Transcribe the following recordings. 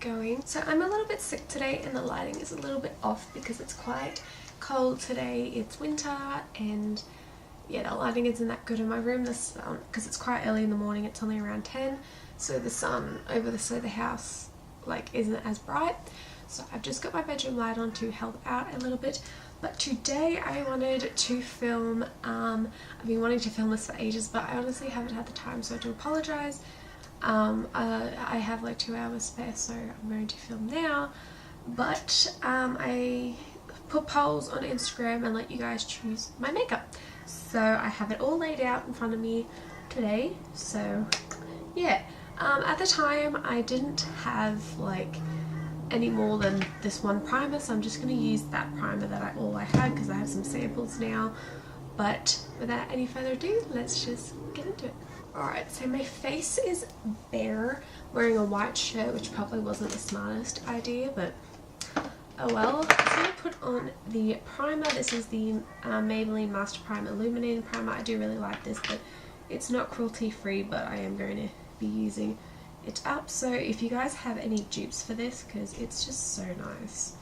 going. So I'm a little bit sick today and the lighting is a little bit off because it's quite cold today. It's winter and yeah, the lighting isn't that good in my room this because it's quite early in the morning. It's only around 10, so the sun over the side of the house like isn't as bright. So I've just got my bedroom light on to help out a little bit. But today I wanted to film, I've been wanting to film this for ages, but I honestly haven't had the time, so I do apologise. I have like 2 hours spare, so I'm going to film now. But I put polls on Instagram and let you guys choose my makeup. So I have it all laid out in front of me today. So yeah, at the time I didn't have like any more than this one primer, so I'm just going to use that primer that I had because I have some samples now. But without any further ado, let's just get into it. Alright, so my face is bare, wearing a white shirt, which probably wasn't the smartest idea, but oh well. I'm going to put on the primer. This is the Maybelline Master Prime Illuminating Primer. I do really like this, but it's not cruelty free, but I am going to be using it up. So if you guys have any dupes for this, because it's just so nice.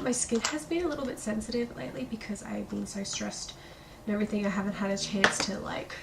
My skin has been a little bit sensitive lately because I've been so stressed and everything. I haven't had a chance to like,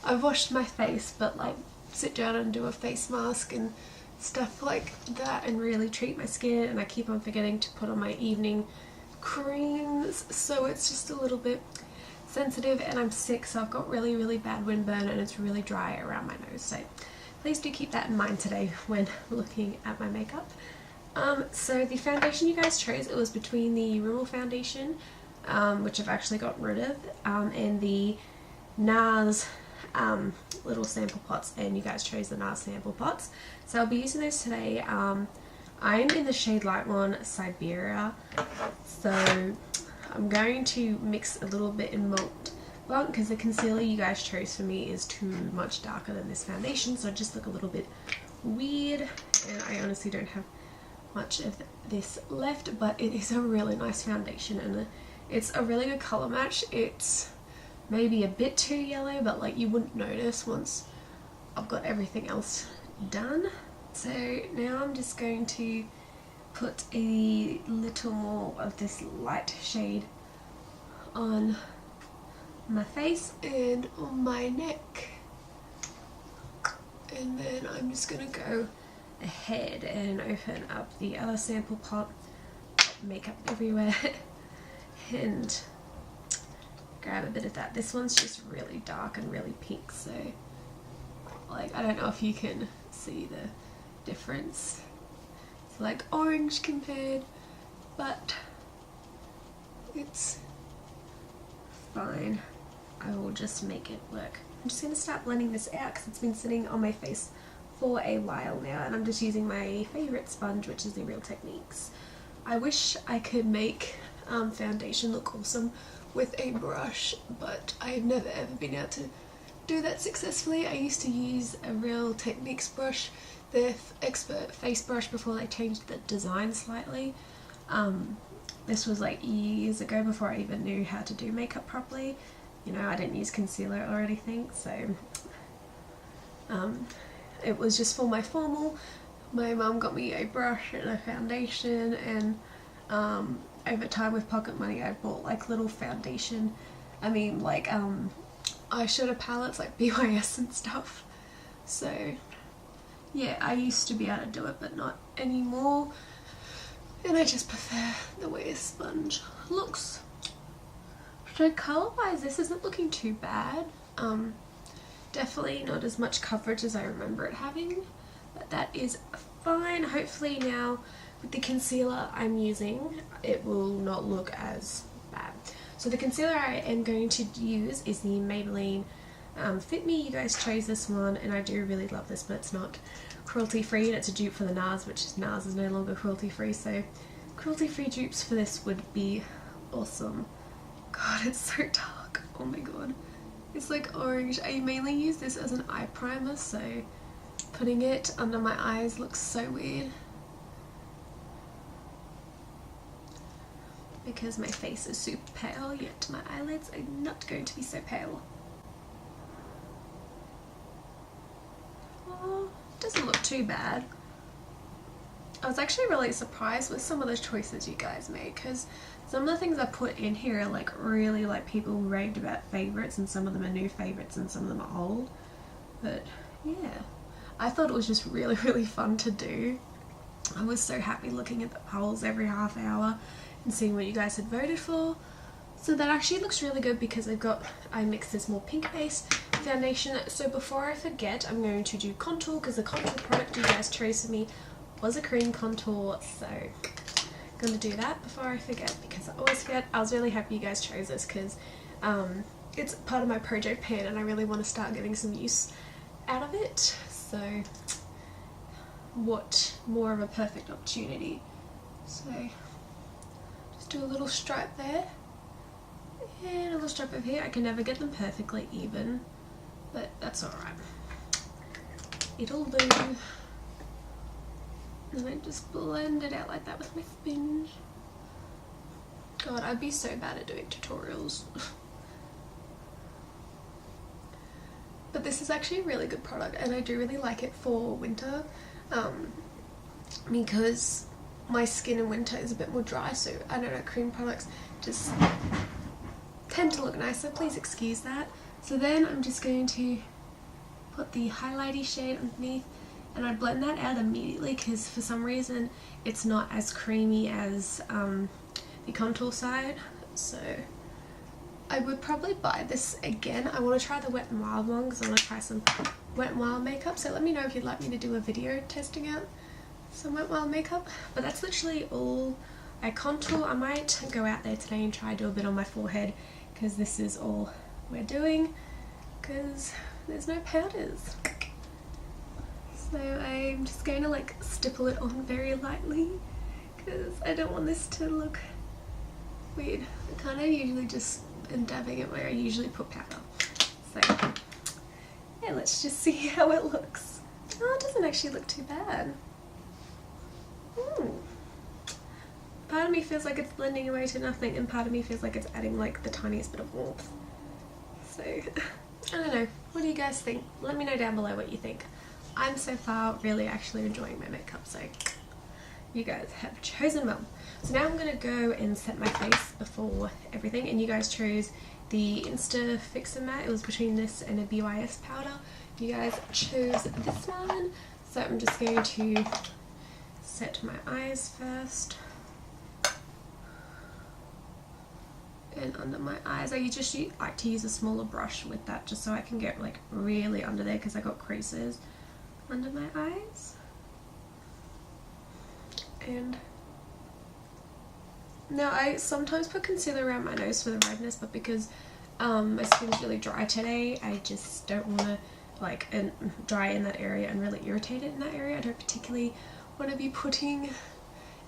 I've washed my face, but like sit down and do a face mask and stuff like that and really treat my skin, and I keep on forgetting to put on my evening creams, so it's just a little bit sensitive, and I'm sick, so I've got really bad windburn and it's really dry around my nose, so please do keep that in mind today when looking at my makeup. So the foundation you guys chose, it was between the Rimmel foundation, which I've actually got rid of, and the NARS little sample pots, and you guys chose the NARS sample pots. So I'll be using those today. I'm in the shade Light One Siberia, so I'm going to mix a little bit in Malt Blanc because the concealer you guys chose for me is too much darker than this foundation, so I just look a little bit weird, and I honestly don't have much of this left, but it is a really nice foundation and it's a really good colour match. It's maybe a bit too yellow, but like you wouldn't notice once I've got everything else done. So now I'm just going to put a little more of this light shade on my face and on my neck, and then I'm just gonna go ahead and open up the other sample pot, makeup everywhere, and grab a bit of that. This one's just really dark and really pink, so like I don't know if you can see the difference. It's like orange compared, but it's fine. I will just make it work. I'm just going to start blending this out because it's been sitting on my face for a while now, and I'm just using my favourite sponge, which is the Real Techniques. I wish I could make foundation look awesome with a brush, but I've never ever been able to do that successfully. I used to use a Real Techniques brush, the Expert Face brush, before they changed the design slightly. This was like years ago, before I even knew how to do makeup properly. You know, I didn't use concealer or anything, so it was just for my formal. My mum got me a brush and a foundation, and over time with pocket money I bought like little foundation, eyeshadow palettes like BYS and stuff. So yeah, I used to be able to do it, but not anymore, and I just prefer the way a sponge looks. So colour wise, this isn't looking too bad. Definitely not as much coverage as I remember it having, but that is fine. Hopefully now with the concealer I'm using, it will not look as bad. So the concealer I am going to use is the Maybelline Fit Me. You guys chose this one, and I do really love this, but it's not cruelty free, and it's a dupe for the NARS, which is NARS is no longer cruelty free, so cruelty free dupes for this would be awesome. God, it's so dark. Oh my god. It's like orange. I mainly use this as an eye primer, so putting it under my eyes looks so weird because my face is super pale, yet my eyelids are not going to be so pale. Oh, doesn't look too bad. I was actually really surprised with some of the choices you guys made, because some of the things I put in here are like really like people raved about favourites, and some of them are new favourites and some of them are old. But yeah, I thought it was just really fun to do. I was so happy looking at the polls every half hour and seeing what you guys had voted for. So that actually looks really good because I mixed this more pink base foundation. So before I forget, I'm going to do contour, because the contour product you guys chose for me was a cream contour, so I'm gonna do that before I forget, because I always forget. I was really happy you guys chose this because it's part of my project pan and I really want to start getting some use out of it. So what more of a perfect opportunity. So just do a little stripe there and a little stripe over here. I can never get them perfectly even, but that's alright, it'll do. And I just blend it out like that with my sponge. God, I'd be so bad at doing tutorials. But this is actually a really good product and I do really like it for winter, because my skin in winter is a bit more dry, so I don't know, cream products just tend to look nicer, please excuse that. So then I'm just going to put the highlighty shade underneath, and I blend that out immediately because for some reason it's not as creamy as the contour side. So I would probably buy this again. I want to try the Wet n Wild one because I want to try some Wet n Wild makeup, so let me know if you'd like me to do a video testing out some Wet n Wild makeup. But that's literally all I contour. I might go out there today and try to do a bit on my forehead because this is all we're doing because there's no powders. So I'm just going to like stipple it on very lightly because I don't want this to look weird. I kind of usually just am dabbing it where I usually put powder. So yeah, let's just see how it looks. Oh, it doesn't actually look too bad. Part of me feels like it's blending away to nothing and part of me feels like it's adding like the tiniest bit of warmth. So I don't know, what do you guys think? Let me know down below what you think. I'm so far really actually enjoying my makeup, so you guys have chosen well. So now I'm going to go and set my face before everything, and you guys chose the Insta Fixer Matte. It was between this and a BYS powder. You guys chose this one, so I'm just going to set my eyes first. And under my eyes, I just like to use a smaller brush with that just so I can get like really under there because I got creases under my eyes. And now I sometimes put concealer around my nose for the redness, but because my skin is really dry today, I just don't want to like dry in that area and really irritate it in that area. I don't particularly want to be putting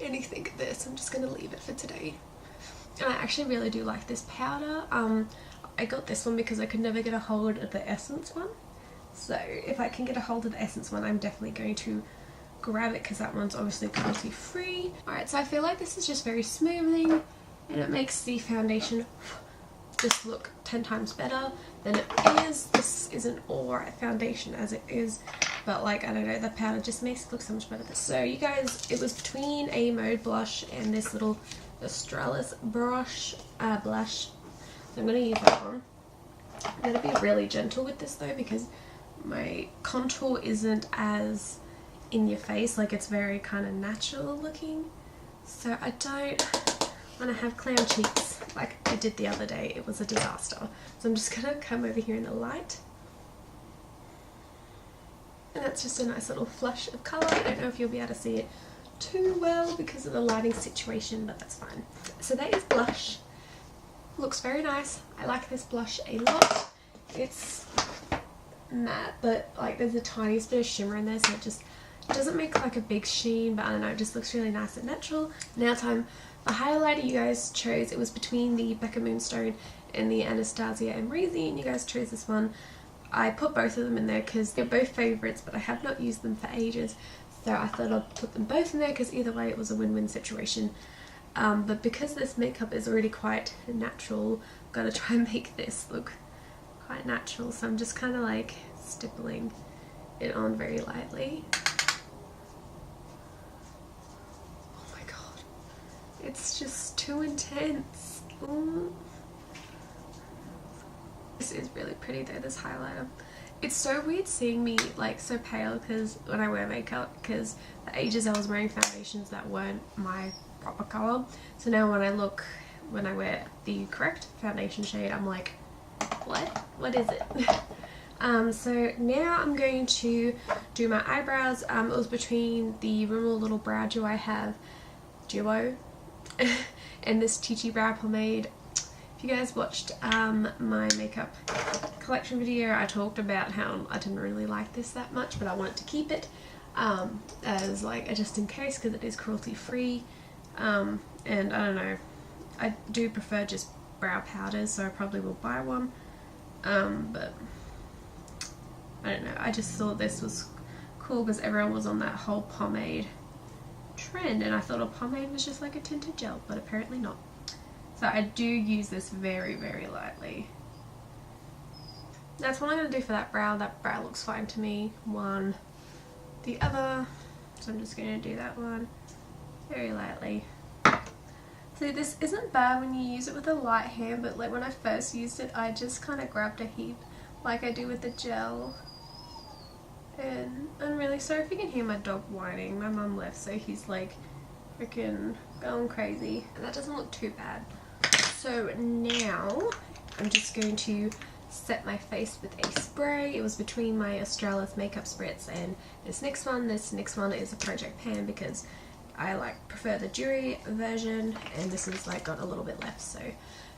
anything there, so I'm just going to leave it for today. And I actually really do like this powder. I got this one because I could never get a hold of the Essence one. So if I can get a hold of the Essence one, I'm definitely going to grab it because that one's obviously cruelty free. Alright, so I feel like this is just very smoothing and it makes the foundation just look 10 times better than it is. This isn't alright foundation as it is, but like, I don't know, the powder just makes it look so much better. So you guys, it was between a Mode blush and this little Australis blush. So I'm going to use that one. I'm going to be really gentle with this though because my contour isn't as in your face, like it's very kind of natural looking, so I don't want to have clown cheeks like I did the other day. It was a disaster. So I'm just going to come over here in the light, and that's just a nice little flush of colour. I don't know if you'll be able to see it too well because of the lighting situation, but that's fine. So that is blush. Looks very nice. I like this blush a lot. It's matte, but like there's a tiniest bit of shimmer in there, so it just doesn't make like a big sheen, but I don't know, it just looks really nice and natural. Now time, the highlighter you guys chose, it was between the Becca Moonstone and the Anastasia and Maree, and you guys chose this one. I put both of them in there because they're both favourites, but I have not used them for ages, so I thought I'd put them both in there because either way it was a win-win situation. But because this makeup is already quite natural, I've got to try and make this look quite natural, so I'm just kind of like stippling it on very lightly. It's just too intense. Ooh. This is really pretty though, this highlighter. It's so weird seeing me like so pale because when I wear makeup, because the ages I was wearing foundations that weren't my proper colour. So now when I wear the correct foundation shade, I'm like, what is it? So now I'm going to do my eyebrows. It was between the Rimmel Little Brow Duo I have and this Chi Brow Pomade. If you guys watched my makeup collection video, I talked about how I didn't really like this that much, but I wanted to keep it as like a just in case because it is cruelty free. And I don't know, I do prefer just brow powders, so I probably will buy one. But I don't know, I just thought this was cool because everyone was on that whole pomade trend and I thought a pomade was just like a tinted gel, but apparently not. So I do use this very, very lightly. That's what I'm going to do for that brow. That brow looks fine to me. One, the other. So I'm just going to do that one very lightly. So this isn't bad when you use it with a light hand, but like when I first used it, I just kind of grabbed a heap like I do with the gel. And I'm really sorry if you can hear my dog whining. My mum left, so he's like freaking going crazy. And that doesn't look too bad. So now I'm just going to set my face with a spray. It was between my Australis makeup spritz and this next one. This next one is a Project Pan because I prefer the Jordie version, and this is like got a little bit left. So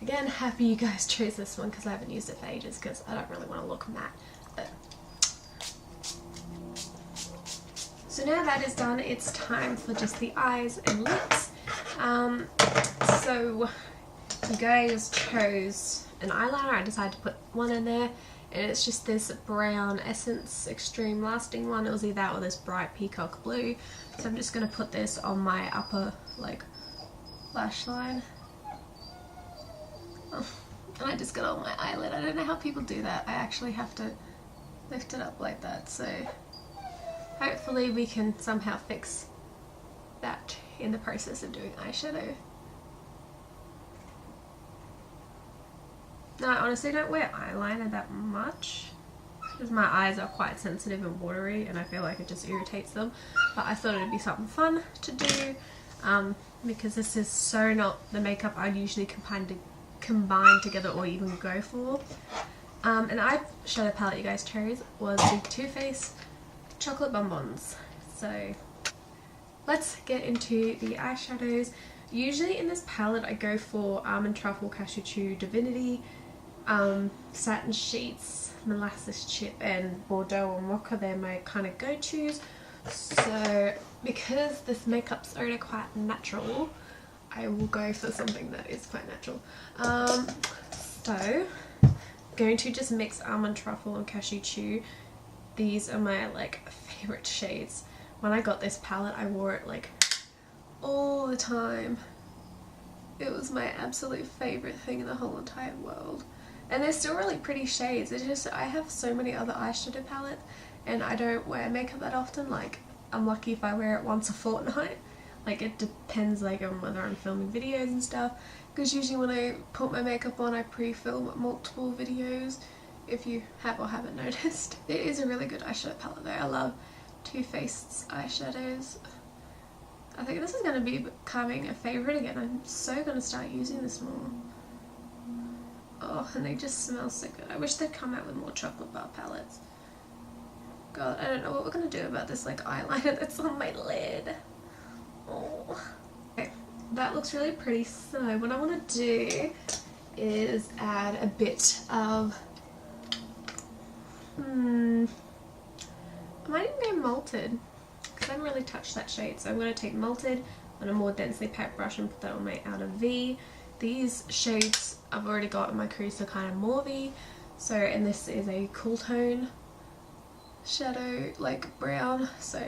again, happy you guys chose this one because I haven't used it for ages because I don't really want to look matte. But so now that is done, it's time for just the eyes and lips. So you guys chose an eyeliner. I decided to put one in there, and it's just this brown Essence Extreme Lasting one. It was either that or this bright peacock blue. So I'm just going to put this on my upper lash line. Oh, and I just got on my eyelid. I don't know how people do that. I actually have to lift it up like that. So hopefully we can somehow fix that in the process of doing eyeshadow. No, I honestly don't wear eyeliner that much because my eyes are quite sensitive and watery and I feel like it just irritates them. But I thought it would be something fun to do because this is so not the makeup I'd usually combine together or even go for. And the eyeshadow palette you guys chose was the Too Faced Chocolate Bonbons. So let's get into the eyeshadows. Usually in this palette I go for Almond Truffle, Cashew Chew, Divinity, Satin Sheets, Molasses Chip and Bordeaux and Mocha. They're my kind of go-tos. So because this makeup's already quite natural, I will go for something that is quite natural. So I'm going to just mix Almond Truffle and Cashew Chew. These are my favorite shades. When I got this palette I wore it all the time. It was my absolute favorite thing in the whole entire world. And they're still really pretty shades. It's just I have so many other eyeshadow palettes and I don't wear makeup that often. I'm lucky if I wear it once a fortnight. It depends on whether I'm filming videos and stuff, because usually when I put my makeup on I pre-film multiple videos, if you have or haven't noticed. It is a really good eyeshadow palette though. I love Too Faced's eyeshadows. I think this is going to be becoming a favourite again. I'm so going to start using this more. Oh, and they just smell so good. I wish they'd come out with more chocolate bar palettes. God, I don't know what we're going to do about this eyeliner that's on my lid. Oh. Okay, that looks really pretty. So what I want to do is add a bit of... I might even go Malted. I haven't really touched that shade, so I'm going to take Malted on a more densely packed brush and put that on my outer V. These shades I've already got in my crease are kind of mauvey, so, and this is a cool tone shadow, brown, so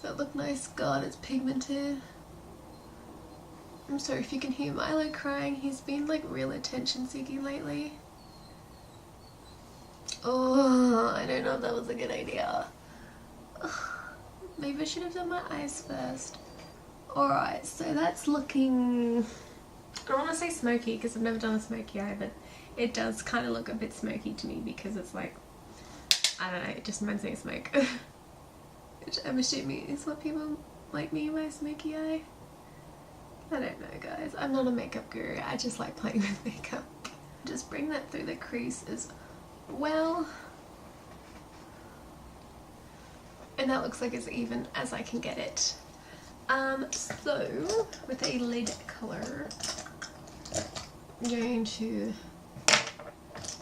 that look nice. God, it's pigmented. I'm sorry if you can hear Milo crying. He's been real attention seeking lately. Oh, I don't know if that was a good idea. Maybe I should have done my eyes first. Alright, so that's looking, I don't want to say smoky because I've never done a smoky eye, but it does kind of look a bit smoky to me because it's like, I don't know, it just reminds me of smoke. Which I'm assuming is what people like me by smoky eye. I don't know guys, I'm not a makeup guru, I just like playing with makeup. Just bring that through the crease as well. And that looks like as even as I can get it. So with a lid colour, I'm going to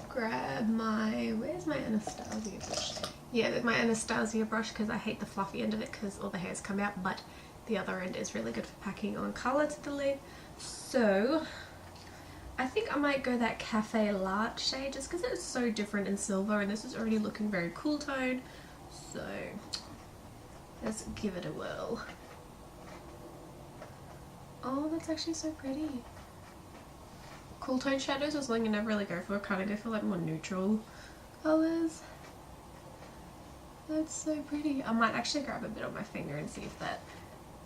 grab my, where's my Anastasia brush? Yeah, with my Anastasia brush because I hate the fluffy end of it because all the hairs come out, but the other end is really good for packing on colour to the lid. So I think I might go that Cafe Latte shade just because it's so different in silver and this is already looking very cool tone. So let's give it a whirl. Oh, that's actually so pretty. Cool tone shadows was something I never really go for. I kind of go for like more neutral colours. That's so pretty. I might actually grab a bit on my finger and see if that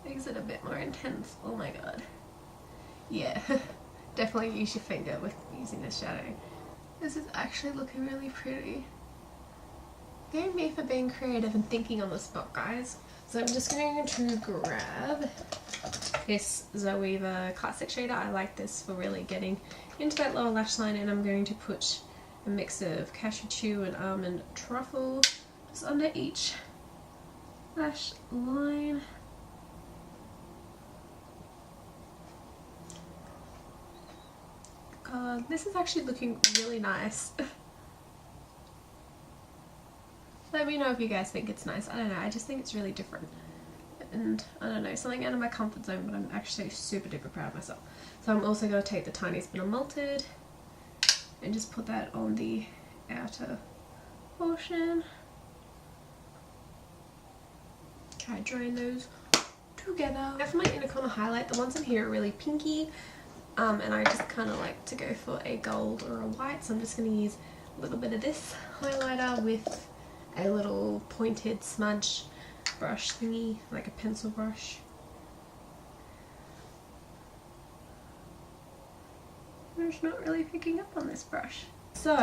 makes it a bit more intense. Oh my god. Yeah, definitely use your finger with using this shadow. This is actually looking really pretty. Go me for being creative and thinking on the spot, guys. So I'm just going to grab this Zoeva Classic shader. I like this for really getting into that lower lash line, and I'm going to put a mix of cashew chew and almond truffle just under each lash line. God, this is actually looking really nice. Let me know if you guys think it's nice. I don't know, I just think it's really different. And I don't know, something out of my comfort zone, but I'm actually super duper proud of myself. So I'm also going to take the tiniest bit of Malted and just put that on the outer portion. Try drawing those together. Now for my inner corner highlight, the ones in here are really pinky, and I just kind of like to go for a gold or a white, so I'm just going to use a little bit of this highlighter with a little pointed smudge brush thingy, like a pencil brush. I'm just not really picking up on this brush. So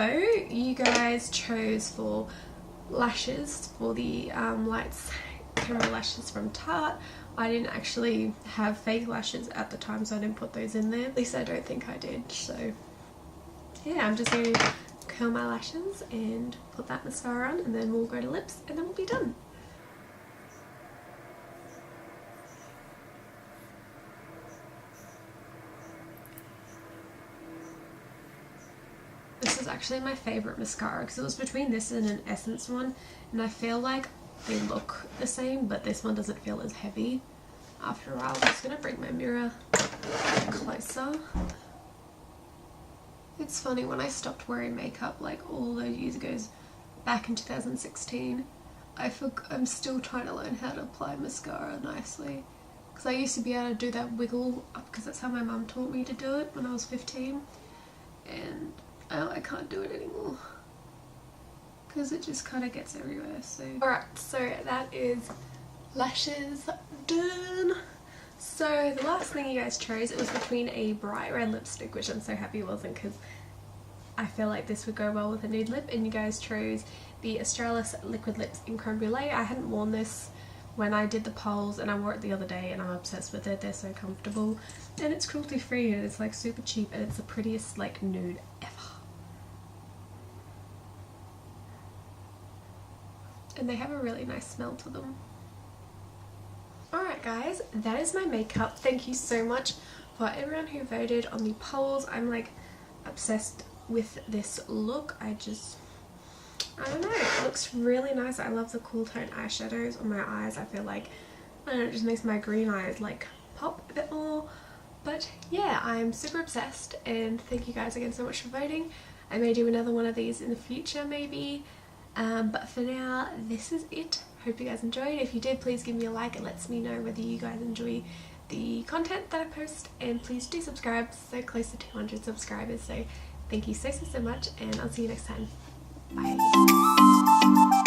you guys chose for lashes for the lights camera lashes from Tarte. I didn't actually have fake lashes at the time, so I didn't put those in there. At least I don't think I did. So yeah, I'm just going to curl my lashes and put that mascara on, and then we'll go to lips and then we'll be done. This is actually my favourite mascara because it was between this and an Essence one, and I feel like they look the same, but this one doesn't feel as heavy after a while. I'm just going to bring my mirror closer. It's funny, when I stopped wearing makeup like all those years ago, back in 2016, I'm still trying to learn how to apply mascara nicely. Because I used to be able to do that wiggle up because that's how my mum taught me to do it when I was 15. And I can't do it anymore because it just kind of gets everywhere. So alright, so that is lashes done. So the last thing you guys chose, it was between a bright red lipstick, which I'm so happy it wasn't because I feel like this would go well with a nude lip, and you guys chose the Australis Liquid Lips in Creme Brulee. I hadn't worn this when I did the polls and I wore it the other day and I'm obsessed with it. They're so comfortable and it's cruelty free and it's like super cheap and it's the prettiest like nude ever. And they have a really nice smell to them. Alright guys, that is my makeup. Thank you so much for everyone who voted on the polls. I'm like obsessed with this look. I don't know, it looks really nice. I love the cool tone eyeshadows on my eyes. I feel like, I don't know, it just makes my green eyes like pop a bit more. But yeah, I'm super obsessed and thank you guys again so much for voting. I may do another one of these in the future maybe. But for now, this is it. Hope you guys enjoyed. If you did, please give me a like. It lets me know whether you guys enjoy the content that I post. And please do subscribe. So close to 200 subscribers. So thank you so much. And I'll see you next time. Bye.